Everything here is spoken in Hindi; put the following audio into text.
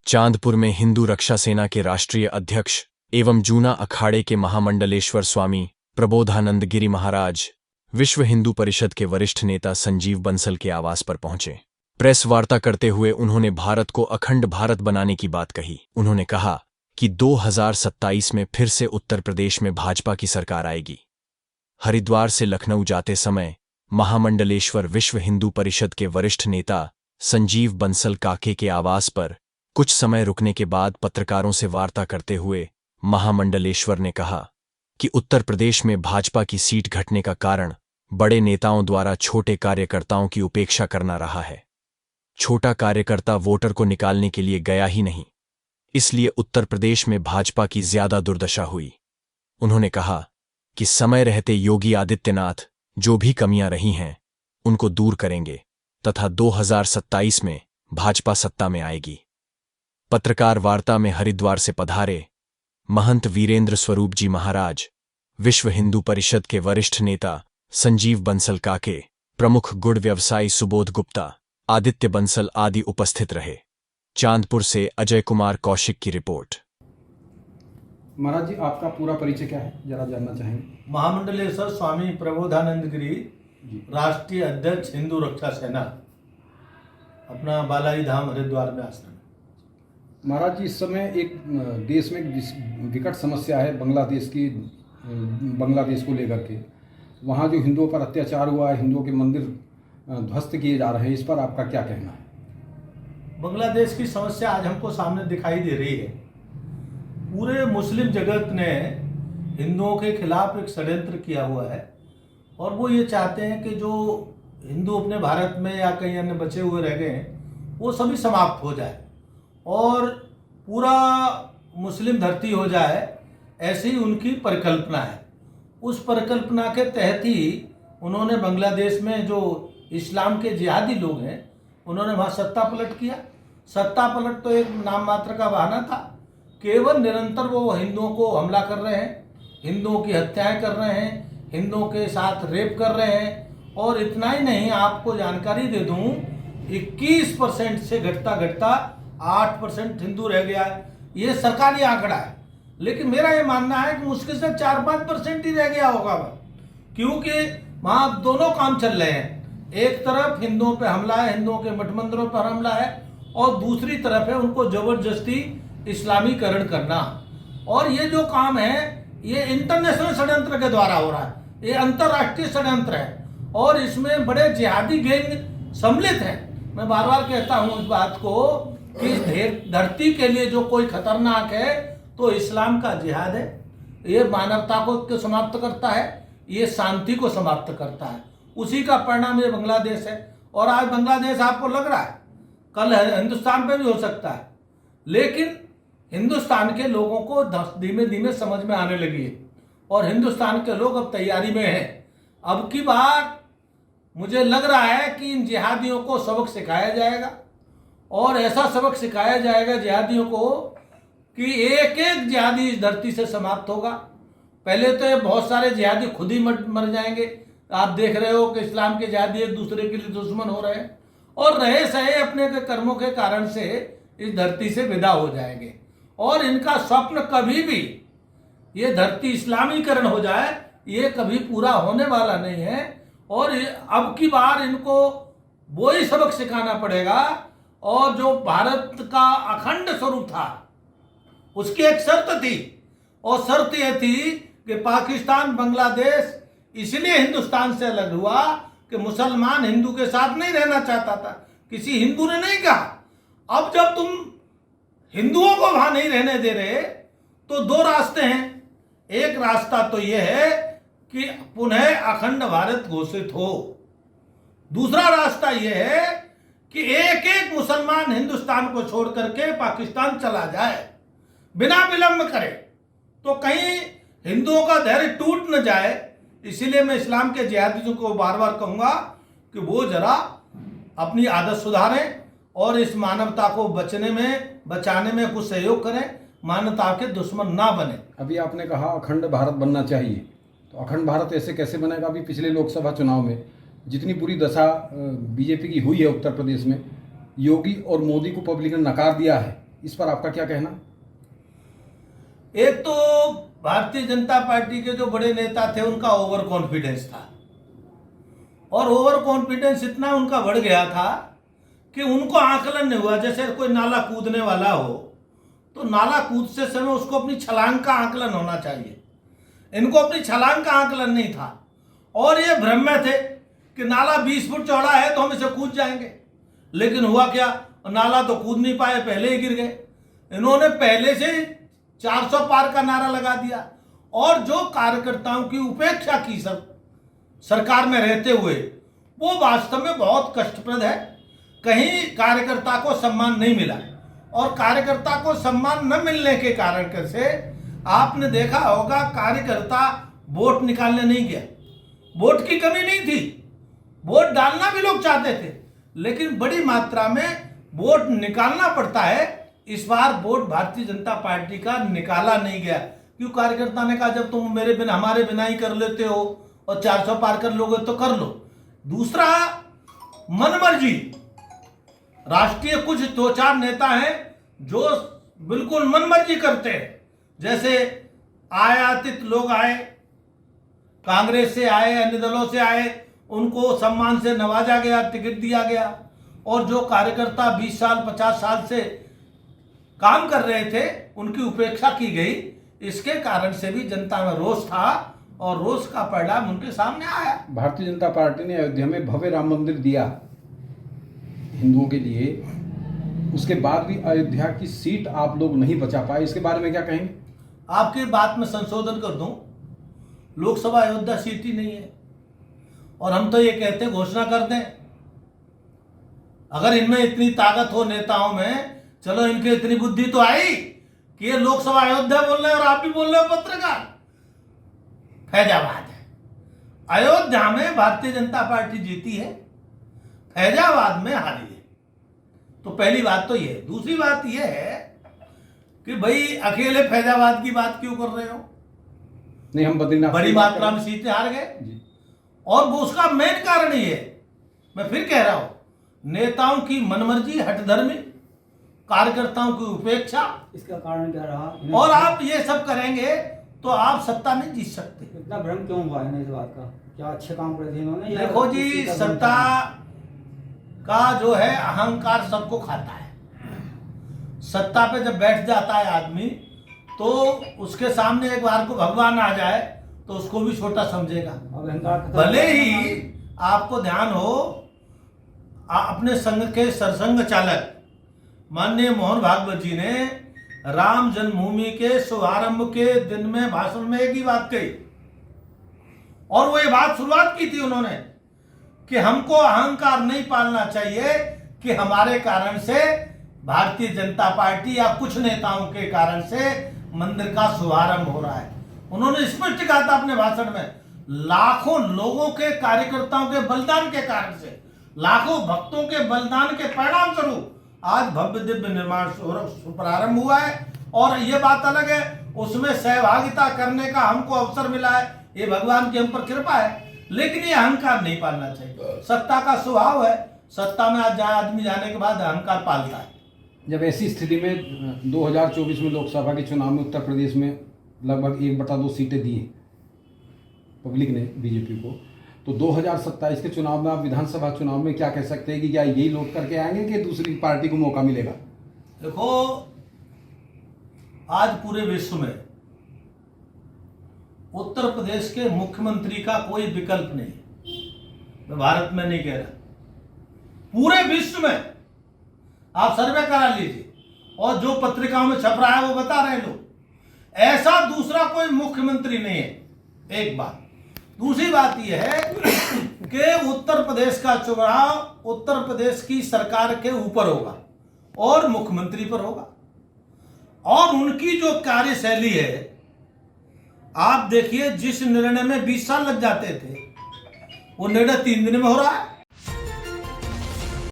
चांदपुर में हिंदू रक्षा सेना के राष्ट्रीय अध्यक्ष एवं जूना अखाड़े के महामंडलेश्वर स्वामी प्रबोधानंद गिरी महाराज विश्व हिंदू परिषद के वरिष्ठ नेता संजीव बंसल के आवास पर पहुंचे। प्रेस वार्ता करते हुए उन्होंने भारत को अखंड भारत बनाने की बात कही। उन्होंने कहा कि 2027 में फिर से उत्तर प्रदेश में भाजपा की सरकार आएगी। हरिद्वार से लखनऊ जाते समय महामंडलेश्वर विश्व हिंदू परिषद के वरिष्ठ नेता संजीव बंसल काके के आवास पर कुछ समय रुकने के बाद पत्रकारों से वार्ता करते हुए महामंडलेश्वर ने कहा कि उत्तर प्रदेश में भाजपा की सीट घटने का कारण बड़े नेताओं द्वारा छोटे कार्यकर्ताओं की उपेक्षा करना रहा है। छोटा कार्यकर्ता वोटर को निकालने के लिए गया ही नहीं, इसलिए उत्तर प्रदेश में भाजपा की ज्यादा दुर्दशा हुई। उन्होंने कहा कि समय रहते योगी आदित्यनाथ जो भी कमियां रही हैं उनको दूर करेंगे तथा 2027 में भाजपा सत्ता में आएगी। पत्रकार वार्ता में हरिद्वार से पधारे महंत वीरेंद्र स्वरूप जी महाराज, विश्व हिंदू परिषद के वरिष्ठ नेता संजीव बंसल काके, प्रमुख गुड़ व्यवसायी सुबोध गुप्ता, आदित्य बंसल आदि उपस्थित रहे। चांदपुर से अजय कुमार कौशिक की रिपोर्ट। महाराज जी, आपका पूरा परिचय क्या है, जरा जानना चाहेंगे। महामंडलेश्वर स्वामी प्रबोधानंद गिरी, राष्ट्रीय अध्यक्ष हिंदू रक्षा सेना, अपना बालाई धाम हरिद्वार में आश्रम। महाराज जी, इस समय एक देश में विकट समस्या है बांग्लादेश को लेकर के। वहाँ जो हिंदुओं पर अत्याचार हुआ है, हिंदुओं के मंदिर ध्वस्त किए जा रहे हैं, इस पर आपका क्या कहना है? बांग्लादेश की समस्या आज हमको सामने दिखाई दे रही है। पूरे मुस्लिम जगत ने हिंदुओं के खिलाफ एक षड्यंत्र किया हुआ है और वो ये चाहते हैं कि जो हिंदू अपने भारत में या कहीं अन्य बचे हुए रह गए हैं वो सभी समाप्त हो जाए और पूरा मुस्लिम धरती हो जाए, ऐसी उनकी परिकल्पना है। उस परिकल्पना के तहत ही उन्होंने बांग्लादेश में जो इस्लाम के जिहादी लोग हैं उन्होंने वहाँ सत्ता पलट किया। सत्ता पलट तो एक नाम मात्र का बहाना था। केवल निरंतर वो हिंदुओं को हमला कर रहे हैं, हिंदुओं की हत्याएं कर रहे हैं, हिंदुओं के साथ रेप कर रहे हैं। और इतना ही नहीं, आपको जानकारी दे दूं, 21% से घटता 8% हिंदू रह गया है। ये सरकारी आंकड़ा है, लेकिन मेरा ये मानना है कि मुश्किल से 4-5% ही रह गया होगा, क्योंकि वहाँ दोनों काम चल रहे हैं। एक तरफ हिंदुओं पे हमला है, हिंदुओं के मठ मंदिरों पर हमला है, और दूसरी तरफ है उनको जबरदस्ती इस्लामीकरण करना। और ये जो काम है ये इंटरनेशनल षड्यंत्र के द्वारा हो रहा है, ये अंतर्राष्ट्रीय षड्यंत्र है और इसमें बड़े जिहादी गैंग सम्मिलित हैं। मैं बार बार कहता हूँ इस बात को कि धरती के लिए जो कोई खतरनाक है तो इस्लाम का जिहाद है। ये मानवता को समाप्त करता है, ये शांति को समाप्त करता है। उसी का परिणाम ये बांग्लादेश है। और आज बांग्लादेश आपको लग रहा है कल हिंदुस्तान पे भी हो सकता है, लेकिन हिंदुस्तान के लोगों को धीमे धीमे समझ में आने लगी है और हिंदुस्तान के लोग अब तैयारी में हैं। अब की बार मुझे लग रहा है कि इन जिहादियों को सबक सिखाया जाएगा और ऐसा सबक सिखाया जाएगा जिहादियों को कि एक एक जिहादी इस धरती से समाप्त होगा। पहले तो ये बहुत सारे जिहादी खुद ही मर जाएंगे। आप देख रहे हो कि इस्लाम के जिहादी एक दूसरे के लिए दुश्मन हो रहे हैं और रहे सहे अपने के कर्मों के कारण से इस धरती से विदा हो जाएंगे। और इनका स्वप्न कभी भी ये धरती इस्लामीकरण हो जाए, ये कभी पूरा होने वाला नहीं है। और अब की बार इनको वो ही सबक सिखाना पड़ेगा। और जो भारत का अखंड स्वरूप था उसकी एक शर्त थी, और शर्त यह थी कि पाकिस्तान बांग्लादेश इसलिए हिंदुस्तान से अलग हुआ कि मुसलमान हिंदू के साथ नहीं रहना चाहता था। किसी हिंदू ने नहीं कहा। अब जब तुम हिंदुओं को वहां नहीं रहने दे रहे तो दो रास्ते हैं। एक रास्ता तो यह है कि पुनः अखंड भारत घोषित हो, दूसरा रास्ता यह है कि एक एक मुसलमान हिंदुस्तान को छोड़ करके पाकिस्तान चला जाए, बिना विलंब करे, तो कहीं हिंदुओं का धैर्य टूट न जाए। इसीलिए मैं इस्लाम के जिहादियों को बार बार कहूंगा कि वो जरा अपनी आदत सुधारें और इस मानवता को बचाने में कुछ सहयोग करें, मानवता के दुश्मन ना बने। अभी आपने कहा अखंड भारत बनना चाहिए, तो अखंड भारत ऐसे कैसे बनेगा? अभी पिछले लोकसभा चुनाव में जितनी बुरी दशा बीजेपी की हुई है उत्तर प्रदेश में, योगी और मोदी को पब्लिक ने नकार दिया है इस पर आपका क्या कहना? एक तो भारतीय जनता पार्टी के जो बड़े नेता थे उनका ओवर कॉन्फिडेंस था, और ओवर कॉन्फिडेंस इतना उनका बढ़ गया था कि उनको आकलन नहीं हुआ। जैसे कोई नाला कूदने वाला हो तो नाला कूदते समय उसको अपनी छलांग का आकलन होना चाहिए, इनको अपनी छलांग का आकलन नहीं था, और ये भ्रम में थे कि नाला 20 फुट चौड़ा है तो हम इसे कूद जाएंगे। लेकिन हुआ क्या, नाला तो कूद नहीं पाए, पहले ही गिर गए। इन्होंने पहले से 400 पार का नारा लगा दिया, और जो कार्यकर्ताओं की उपेक्षा की सरकार में रहते हुए, वो वास्तव में बहुत कष्टप्रद है। कहीं कार्यकर्ता को सम्मान नहीं मिला, और कार्यकर्ता को सम्मान न मिलने के कारण से आपने देखा होगा कार्यकर्ता वोट निकालने नहीं गया। वोट की कमी नहीं थी, वोट डालना भी लोग चाहते थे, लेकिन बड़ी मात्रा में वोट निकालना पड़ता है। इस बार वोट भारतीय जनता पार्टी का निकाला नहीं गया, क्यों? कार्यकर्ता ने कहा जब तुम मेरे बिना हमारे बिना ही कर लेते हो और 400 पार कर लोगे तो कर लो। दूसरा, मनमर्जी, राष्ट्रीय कुछ 2-4 नेता हैं जो बिल्कुल मनमर्जी करते हैं। जैसे आयातित लोग आए, कांग्रेस से आए, अन्य दलों से आए, उनको सम्मान से नवाजा गया, टिकट दिया गया, और जो कार्यकर्ता 20 साल 50 साल से काम कर रहे थे उनकी उपेक्षा की गई। इसके कारण से भी जनता में रोष था, और रोष का परिणाम उनके सामने आया। भारतीय जनता पार्टी ने अयोध्या में भव्य राम मंदिर दिया हिंदुओं के लिए, उसके बाद भी अयोध्या की सीट आप लोग नहीं बचा पाए, इसके बारे में क्या कहेंगे? आपकी बात में संशोधन कर दूं, लोकसभा अयोध्या सीट ही नहीं है, और हम तो ये कहते हैं घोषणा कर दें। अगर इनमें इतनी ताकत हो नेताओं में, चलो इनके इतनी बुद्धि तो आई कि ये लोकसभा अयोध्या बोल रहे हैं, और आप भी बोल रहे हो पत्रकार, फैजाबाद है। अयोध्या में भारतीय जनता पार्टी जीती है, फैजाबाद में हारी है। तो पहली बात तो ये। दूसरी बात ये है कि भाई अकेले फैजाबाद की बात क्यों कर रहे हो? नहीं, हम बद्रीनाथ बड़ी मात्रा में सीटें हार गए, और वो उसका मेन कारण ही है। मैं फिर कह रहा हूं, नेताओं की मनमर्जी, हठधर्मी, कार्यकर्ताओं की उपेक्षा, इसका कारण क्या रहा? और आप ये सब करेंगे तो आप सत्ता नहीं जीत सकते। इतना भ्रम क्यों हुआ है इस बात का? क्या अच्छे काम करे थे इन्होंने? देखो जी, सत्ता का जो है अहंकार सबको खाता है। सत्ता पे जब बैठ जाता है आदमी, तो उसके सामने एक बार को भगवान आ जाए तो उसको भी छोटा समझेगा। अब अहंकार भले ही आपको ध्यान हो, अपने संघ के सरसंघ चालक माननीय मोहन भागवत जी ने राम जन्मभूमि के शुभारंभ के दिन में भाषण में एक ही बात कही, और वो ये बात शुरुआत की थी उन्होंने कि हमको अहंकार नहीं पालना चाहिए कि हमारे कारण से भारतीय जनता पार्टी या कुछ नेताओं के कारण से मंदिर का शुभारंभ हो रहा है। उन्होंने स्पष्ट कहा था अपने भाषण में, लाखों लोगों के, कार्यकर्ताओं के बलिदान के कारण से, लाखों भक्तों के बलिदान के परिणाम स्वरूप आज भव्य दिव्य निर्माण प्रारंभ हुआ है। और ये बात अलग है, उसमें सहभागिता करने का हमको अवसर मिला है, ये भगवान की हम पर कृपा है, लेकिन ये अहंकार नहीं पालना चाहिए। सत्ता का स्वभाव है, सत्ता में आज आदमी जाने के बाद अहंकार पालता है। जब ऐसी स्थिति में 2024 में लोकसभा के चुनाव में उत्तर प्रदेश में लगभग 1/2 सीटें दी पब्लिक ने बीजेपी को, तो 2027 के चुनाव में आप विधानसभा चुनाव में क्या कह सकते हैं कि क्या यही लोग करके आएंगे कि दूसरी पार्टी को मौका मिलेगा? देखो, आज पूरे विश्व में उत्तर प्रदेश के मुख्यमंत्री का कोई विकल्प नहीं। मैं भारत में नहीं कह रहा, पूरे विश्व में आप सर्वे करा लीजिए, और जो पत्रिकाओं में छप रहा है वो बता रहे लोग, ऐसा दूसरा कोई मुख्यमंत्री नहीं है। एक बात। दूसरी बात यह है कि उत्तर प्रदेश का चुनाव उत्तर प्रदेश की सरकार के ऊपर होगा और मुख्यमंत्री पर होगा, और उनकी जो कार्यशैली है, आप देखिए, जिस निर्णय में 20 साल लग जाते थे वो निर्णय 3 दिन में हो रहा है।